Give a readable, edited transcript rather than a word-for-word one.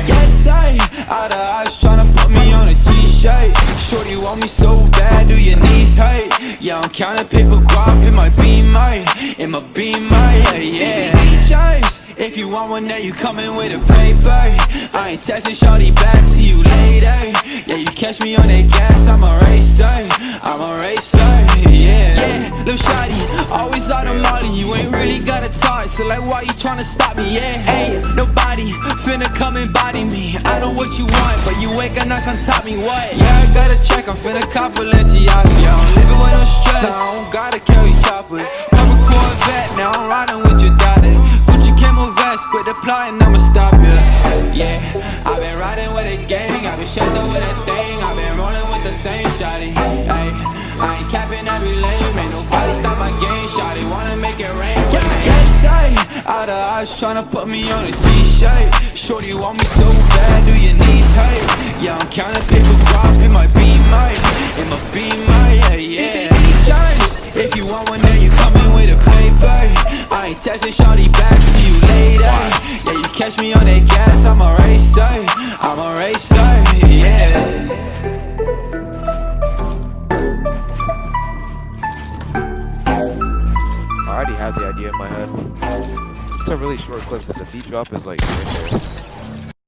Yes, out of eyes tryna put me on a t-shirt. Shorty want me so bad, do your knees hurt? Yeah, I'm counting paper guap in my beamer, yeah. Choice. If you want one, then you coming with a paper. I ain't texting shorty back, see you later. Yeah, you catch me on that gas, I'm a racer, yeah. Lil' shawty, always out of molly, you ain't really got a talk. So like, why you tryna stop me, yeah? Ain't nobody finna come and body me. I know what you want, but you ain't gonna come top me, what? Yeah, I got a check, I'm finna cop Balenciaga. Yeah, I'm living with no stress, I don't gotta carry choppers. I'm a Corvette, now I'm riding with your daughter. Gucci camo vest, quit the plotting, I'ma stop ya. Yeah, I've been riding with a gang, I've been shut up with a thing, I've been rolling with the same shawty. Ay, I ain't capping every lane, ain't nobody stop my game, shawty wanna make it rain. Yes, out of eyes tryna put me on a t-shirt. Shorty want me so bad, do your knees hurt? Yeah, I'm counting paper guap in my beamer, yeah. Choice. If you want one, then you coming with a paper. I ain't texting shawty back, see you later. Yeah, you catch me on that gas, I'm a racer, yeah. I already have the idea in my head. It's a really short clip, but the beat drop is like right there.